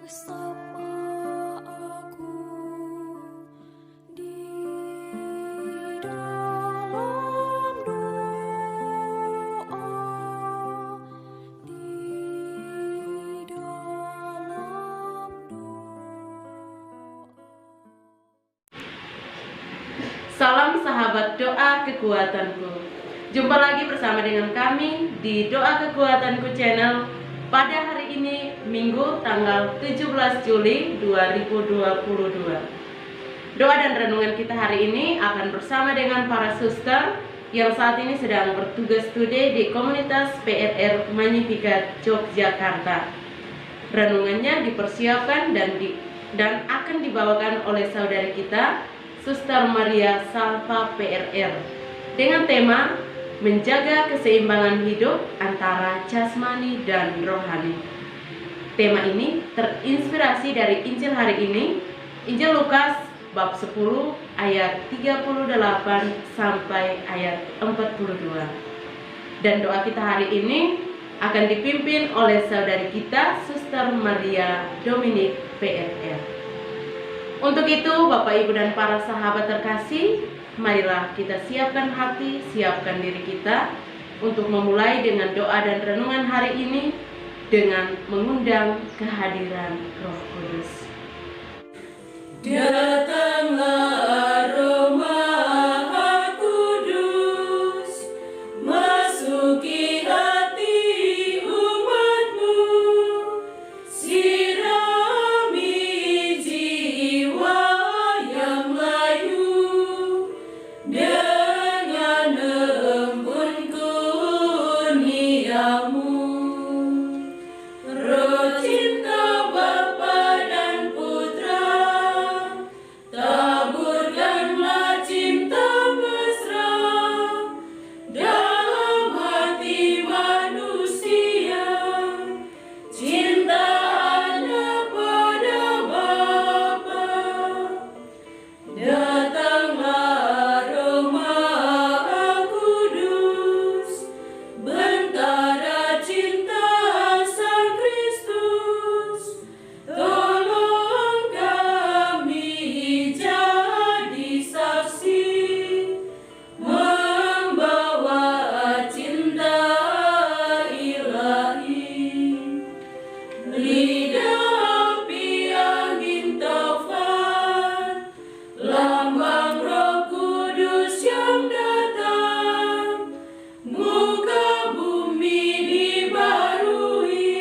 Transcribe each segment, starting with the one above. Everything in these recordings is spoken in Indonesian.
Sapa aku di dalam doa, di dalam doa. Salam sahabat doa kekuatanku. Jumpa lagi bersama dengan kami di Doa Kekuatanku channel pada hari ini Minggu tanggal 17 Juli 2022. Doa dan renungan kita hari ini akan bersama dengan para suster yang saat ini sedang bertugas studi di komunitas PRR Magnificat Yogyakarta. Renungannya dipersiapkan dan akan dibawakan oleh saudari kita Suster Maria Salva PRR dengan tema menjaga keseimbangan hidup antara jasmani dan rohani. Tema ini terinspirasi dari Injil hari ini, Injil Lukas bab 10 ayat 38 sampai ayat 42. Dan doa kita hari ini akan dipimpin oleh saudari kita Suster Maria Dominik PRR. Untuk itu, Bapak, Ibu, dan para sahabat terkasih, marilah kita siapkan hati, siapkan diri kita untuk memulai dengan doa dan renungan hari ini dengan mengundang kehadiran Roh Kudus. Datanglah Roh Maha Kudus, masuki hati umat-Mu, sirami jiwa yang layu dengan embun kurnia-Mu. Roh cinta Bapa dan Putra, taburkanlah cinta mesra dalam hati manusia, cinta anak pada Bapa. Datanglah Roh Maha Kudus, bentara cinta Sang Kristus, tolong kami jadi saksi, membawa cinta ilahi. Lidah api angin taufan, lambang Roh Kudus yang datang, muka bumi dibarui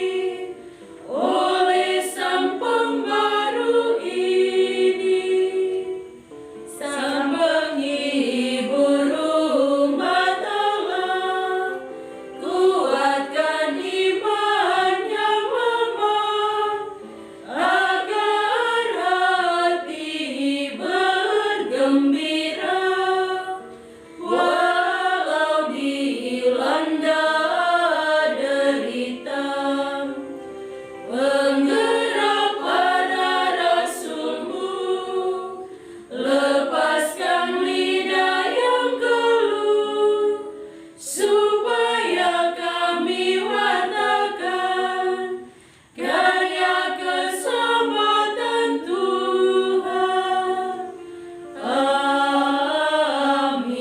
oleh Sang Pembaru ini. Sang penghibur umat Allah, kuatkan iman yang lemah, agar hati bergembira walau dilanda derita. Penggerak pada Rasul-Mu, lepaskan lidah yang keluh, supaya kami wartakan karya keselamatan Tuhan. Amin.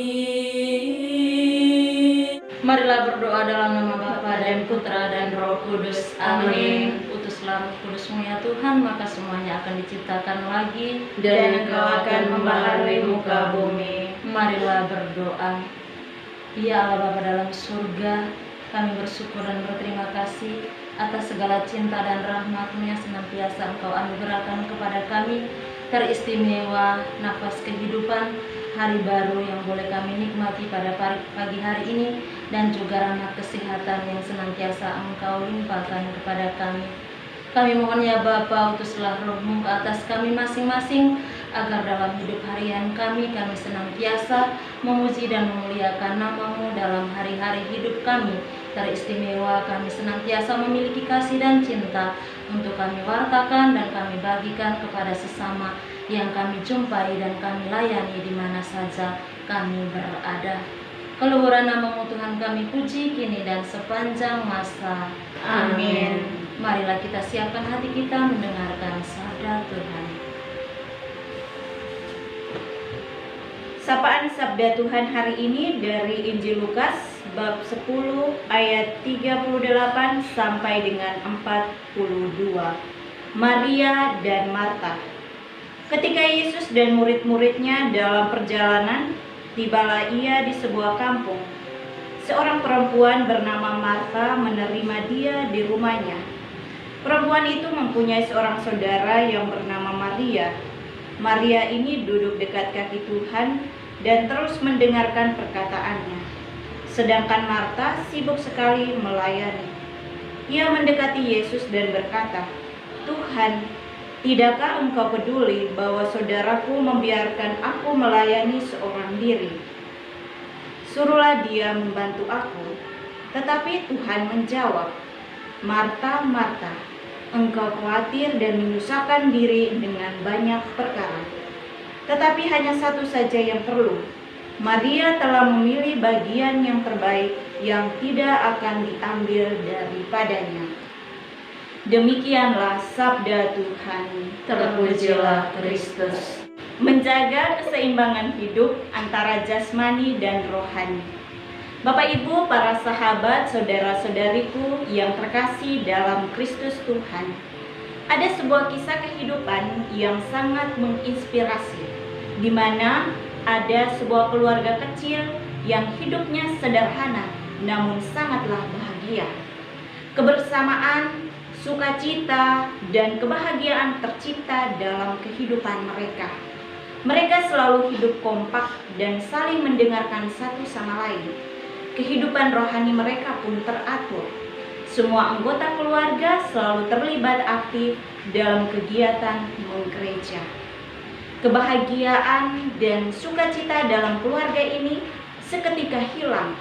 Marilah berdoa dalam nama Bapa dan Putra dan Roh Kudus. Amin. Utuslah Roh Kudus-Mu ya Tuhan, maka semuanya akan diciptakan lagi Dan Engkau akan membaharui muka bumi. Marilah berdoa. Ya Allah Bapa dalam surga, kami bersyukur dan berterima kasih atas segala cinta dan rahmat-Mu yang senantiasa Engkau anugerahkan kepada kami. Teristimewa nafas kehidupan, hari baru yang boleh kami nikmati pada pagi hari ini, dan juga rahmat kesehatan yang senantiasa Engkau limpahkan kepada kami. Kami mohon ya Bapa, utuslah Roh-Mu ke atas kami masing-masing, agar dalam hidup harian kami senantiasa memuji dan memuliakan nama-Mu dalam hari-hari hidup kami. Teristimewa kami senantiasa memiliki kasih dan cinta untuk kami wartakan dan kami bagikan kepada sesama yang kami jumpai dan kami layani di mana saja kami berada. Keluhuran namamu Tuhan kami puji kini dan sepanjang masa. Amin. Marilah kita siapkan hati kita mendengarkan sabda Tuhan. Sapaan sabda Tuhan hari ini dari Injil Lukas bab 10 ayat 38 sampai dengan 42. Maria dan Marta. Ketika Yesus dan murid-muridnya dalam perjalanan, tibalah ia di sebuah kampung. Seorang perempuan bernama Marta menerima dia di rumahnya. Perempuan itu mempunyai seorang saudara yang bernama Maria. Maria ini duduk dekat kaki Tuhan dan terus mendengarkan perkataannya. Sedangkan Marta sibuk sekali melayani. Ia mendekati Yesus dan berkata, "Tuhan, tidakkah engkau peduli bahwa saudaraku membiarkan aku melayani seorang diri? Suruhlah dia membantu aku." Tetapi Tuhan menjawab, "Marta, Marta, engkau khawatir dan menyusahkan diri dengan banyak perkara. Tetapi hanya satu saja yang perlu. Maria telah memilih bagian yang terbaik yang tidak akan diambil daripadanya." Demikianlah sabda Tuhan. Terpujilah Kristus. Menjaga keseimbangan hidup antara jasmani dan rohani. Bapak Ibu, para sahabat, saudara-saudariku yang terkasih dalam Kristus Tuhan, ada sebuah kisah kehidupan yang sangat menginspirasi, di mana ada sebuah keluarga kecil yang hidupnya sederhana namun sangatlah bahagia. Kebersamaan, sukacita, dan kebahagiaan tercipta dalam kehidupan mereka. Mereka selalu hidup kompak dan saling mendengarkan satu sama lain. Kehidupan rohani mereka pun teratur. Semua anggota keluarga selalu terlibat aktif dalam kegiatan menggereja. Kebahagiaan dan sukacita dalam keluarga ini seketika hilang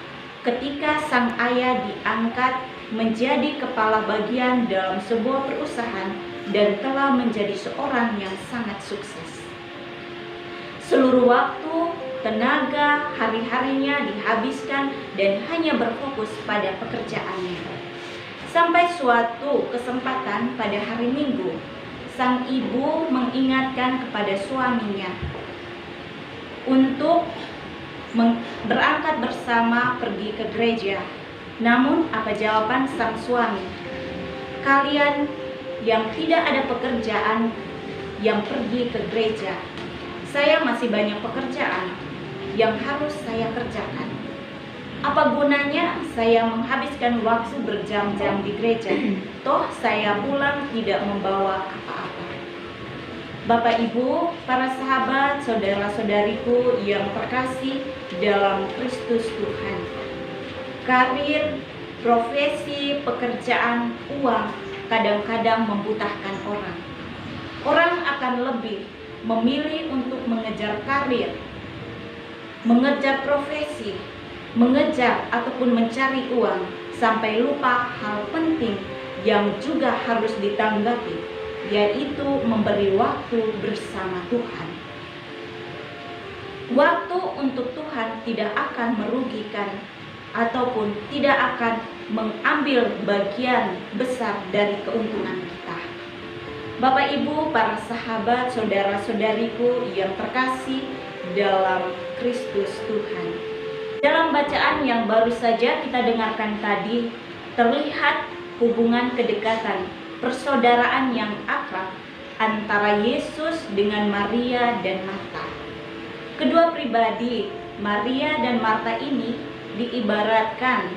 ketika sang ayah diangkat menjadi kepala bagian dalam sebuah perusahaan dan telah menjadi seorang yang sangat sukses. Seluruh waktu, tenaga, hari-harinya dihabiskan dan hanya berfokus pada pekerjaannya. Sampai suatu kesempatan pada hari Minggu, sang ibu mengingatkan kepada suaminya untuk berangkat bersama pergi ke gereja. Namun apa jawaban sang suami? "Kalian yang tidak ada pekerjaan yang pergi ke gereja. Saya masih banyak pekerjaan yang harus saya kerjakan. Apa gunanya saya menghabiskan waktu berjam-jam di gereja? Toh saya pulang tidak membawa apa-apa." Bapak Ibu, para sahabat, saudara-saudariku yang terkasih dalam Kristus Tuhan, karir, profesi, pekerjaan, uang kadang-kadang membutahkan orang. Orang akan lebih memilih untuk mengejar karir, mengejar profesi, mengejar ataupun mencari uang sampai lupa hal penting yang juga harus ditanggapi, yaitu memberi waktu bersama Tuhan. Waktu untuk Tuhan tidak akan merugikan ataupun tidak akan mengambil bagian besar dari keuntungan kita. Bapak Ibu, para sahabat, saudara-saudariku yang terkasih dalam Kristus Tuhan. Dalam bacaan yang baru saja kita dengarkan tadi, terlihat hubungan kedekatan, persaudaraan yang akrab antara Yesus dengan Maria dan Marta. Kedua pribadi, Maria dan Marta ini diibaratkan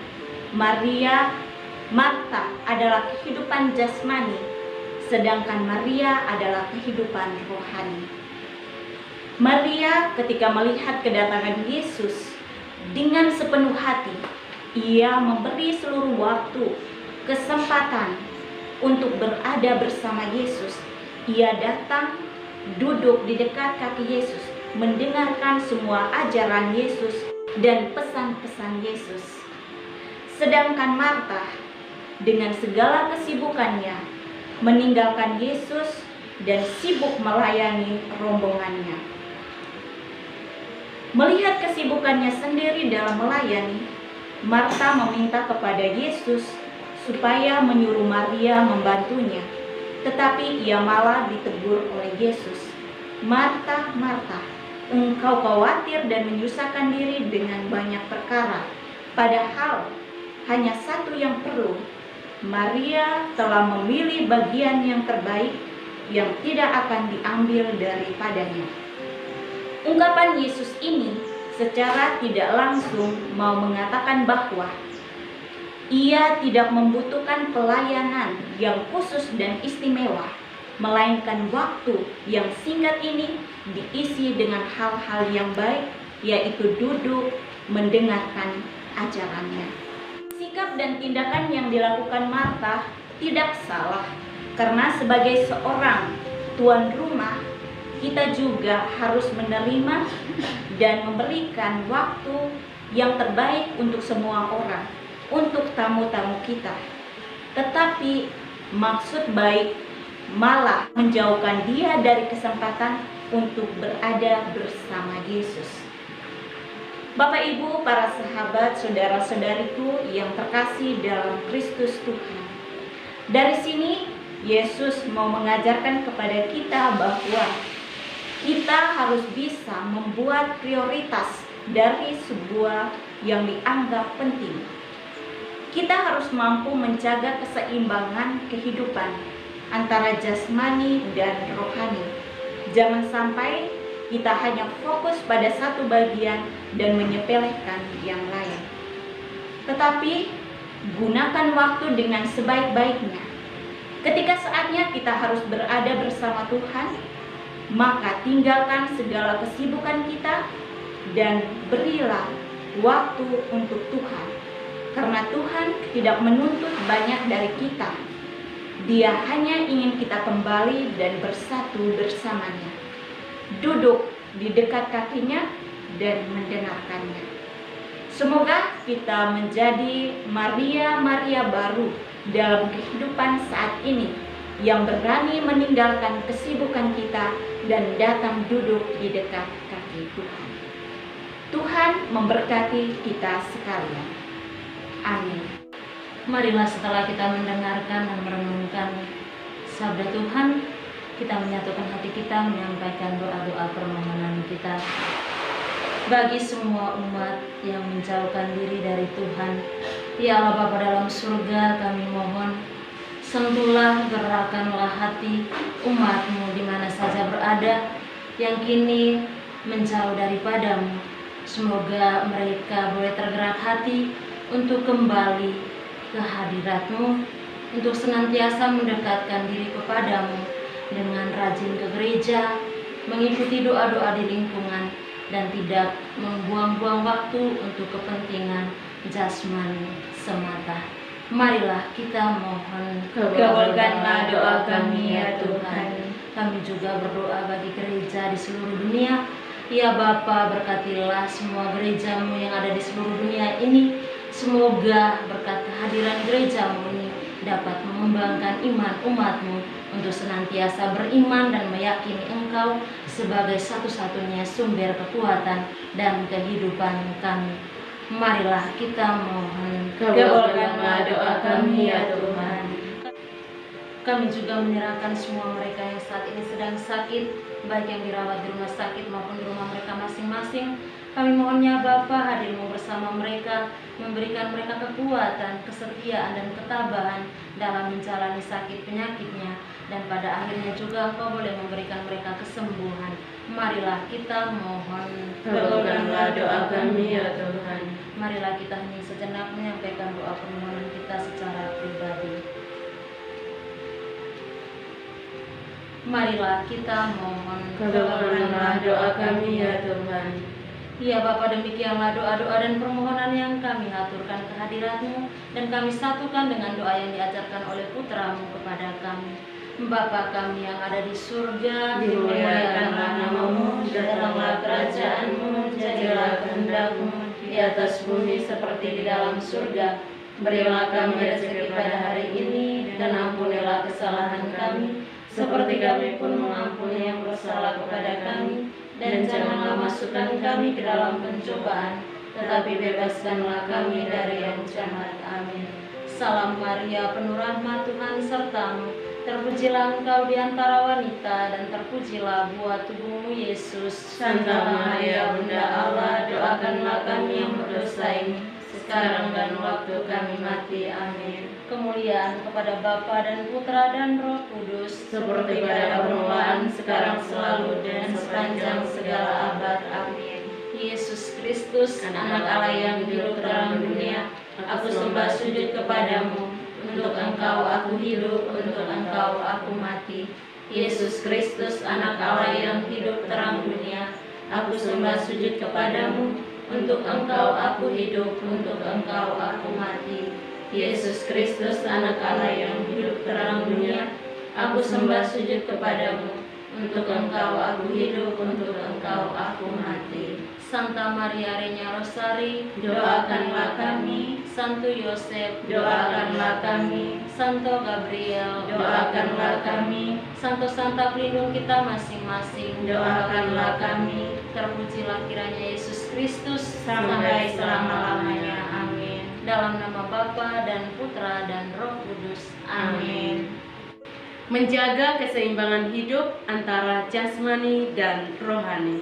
Marta adalah kehidupan jasmani, sedangkan Maria adalah kehidupan rohani. Maria ketika melihat kedatangan Yesus dengan sepenuh hati, ia memberi seluruh waktu, kesempatan untuk berada bersama Yesus. Ia datang, duduk di dekat kaki Yesus, mendengarkan semua ajaran Yesus dan pesan-pesan Yesus. Sedangkan Marta dengan segala kesibukannya meninggalkan Yesus dan sibuk melayani rombongannya. Melihat kesibukannya sendiri dalam melayani, Marta meminta kepada Yesus supaya menyuruh Maria membantunya. Tetapi ia malah ditegur oleh Yesus. "Marta, Marta, engkau khawatir dan menyusahkan diri dengan banyak perkara. Padahal hanya satu yang perlu. Maria telah memilih bagian yang terbaik yang tidak akan diambil daripadanya." Ungkapan Yesus ini secara tidak langsung mau mengatakan bahwa ia tidak membutuhkan pelayanan yang khusus dan istimewa, melainkan waktu yang singkat ini diisi dengan hal-hal yang baik, yaitu duduk mendengarkan ajarannya. Sikap dan tindakan yang dilakukan Marta tidak salah, karena sebagai seorang tuan rumah, kita juga harus menerima dan memberikan waktu yang terbaik untuk semua orang, untuk tamu-tamu kita. Tetapi maksud baik malah menjauhkan dia dari kesempatan untuk berada bersama Yesus. Bapak, Ibu, para sahabat, saudara-saudariku yang terkasih dalam Kristus Tuhan. Dari sini Yesus mau mengajarkan kepada kita bahwa kita harus bisa membuat prioritas dari sebuah yang dianggap penting. Kita harus mampu menjaga keseimbangan kehidupan antara jasmani dan rohani. Jangan sampai kita hanya fokus pada satu bagian dan menyepelekan yang lain. Tetapi gunakan waktu dengan sebaik-baiknya. Ketika saatnya kita harus berada bersama Tuhan, maka tinggalkan segala kesibukan kita dan berilah waktu untuk Tuhan. Karena Tuhan tidak menuntut banyak dari kita. Dia hanya ingin kita kembali dan bersatu bersamanya, duduk di dekat kakinya dan mendengarkannya. Semoga kita menjadi Maria-Maria baru dalam kehidupan saat ini, yang berani meninggalkan kesibukan kita dan datang duduk di dekat kaki Tuhan. Tuhan memberkati kita sekalian. Amin. Marilah setelah kita mendengarkan dan merenungkan sabda Tuhan, kita menyatukan hati kita menyampaikan doa-doa permohonan kita bagi semua umat yang menjauhkan diri dari Tuhan. Ya Allah Bapa dalam surga, kami mohon sentuhlah, gerakkanlah hati umat-Mu di mana saja berada yang kini menjauh daripadamu. Semoga mereka boleh tergerak hati untuk kembali ke hadirat-Mu, untuk senantiasa mendekatkan diri kepadamu dengan rajin ke gereja, mengikuti doa-doa di lingkungan, dan tidak membuang-buang waktu untuk kepentingan jasmani semata. Marilah kita mohon, kabulkanlah doa kami ya Tuhan. Kami juga berdoa bagi gereja di seluruh dunia. Ya Bapa, berkatilah semua gereja-Mu yang ada di seluruh dunia ini. Semoga berkat kehadiran gereja-Mu ini dapat mengembangkan iman umat-Mu untuk senantiasa beriman dan meyakini Engkau sebagai satu-satunya sumber kekuatan dan kehidupan kami. Marilah kita mohon, kabulkanlah doa kami ya Tuhan. Kami juga menyerahkan semua mereka yang saat ini sedang sakit, baik yang dirawat di rumah sakit maupun di rumah mereka masing-masing. Kami mohonnya Bapa hadir-Mu bersama mereka, memberikan mereka kekuatan, kesetiaan, dan ketabahan dalam menjalani sakit penyakitnya, dan pada akhirnya juga Engkau boleh memberikan mereka kesembuhan. Marilah kita mohon, kabulkanlah doa kami ya Tuhan. Marilah kita hening sejenak menyampaikan doa permohonan kita secara pribadi. Marilah kita mohon, kabulkanlah doa kami ya Tuhan. Ya Bapa, demikianlah doa-doa dan permohonan yang kami haturkan ke hadirat-Mu, dan kami satukan dengan doa yang diajarkan oleh Putra-Mu kepada kami. Bapa kami yang ada di surga, dimuliakanlah nama-Mu, datanglah kerajaan-Mu, jadilah kehendak-Mu di atas bumi seperti di dalam surga. Berilah kami rezeki pada hari ini, dan ampunilah kesalahan kami, seperti kami pun mengampuni yang bersalah kepada kami. dan janganlah masukkan kami ke dalam pencobaan, tetapi bebaskanlah kami dari yang jahat. Amin. Salam Maria, penuh rahmat, Tuhan sertamu. Terpujilah engkau di antara wanita, dan terpujilah buah tubuhmu, Yesus. Santa Maria, Bunda Allah, doakanlah kami yang berdosa ini, sekarang dan waktu kami mati. Amin. Kemuliaan kepada Bapa dan Putra dan Roh Kudus, Seperti pada permulaan, sekarang, selalu, dan sepanjang segala abad. Amin. Yesus Kristus, Anak Allah yang hidup terang dunia, aku sembah sujud kepadamu. Untuk Engkau aku hidup, untuk Engkau aku mati. Yesus Kristus, Anak Allah yang hidup terang dunia, aku sembah sujud kepadamu. Untuk Engkau aku hidup, untuk Engkau aku mati. Yesus Kristus, Anak Allah yang hidup terang dunia, aku sembah sujud kepadamu. Untuk Engkau aku hidup, untuk Engkau aku mati. Santa Maria Regna Rosari, Doakanlah kami. Santo Yosef, Doakanlah kami. Santo Gabriel, Doakanlah kami. Santo Santa pelindung kita masing-masing, Doakanlah kami. Terpujilah kiranya Yesus Kristus Sampai selama-lamanya. Amin. Dalam nama Bapa dan Putra dan Roh Kudus. Amin. Menjaga keseimbangan hidup antara jasmani dan rohani.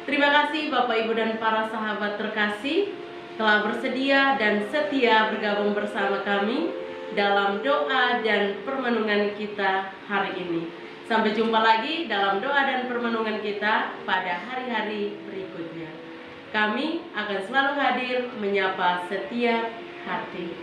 Terima kasih Bapak, Ibu, dan para sahabat terkasih telah bersedia dan setia bergabung bersama kami dalam doa dan permenungan kita hari ini. Sampai jumpa lagi dalam doa dan permenungan kita pada hari-hari berikutnya. Kami akan selalu hadir menyapa setiap hati.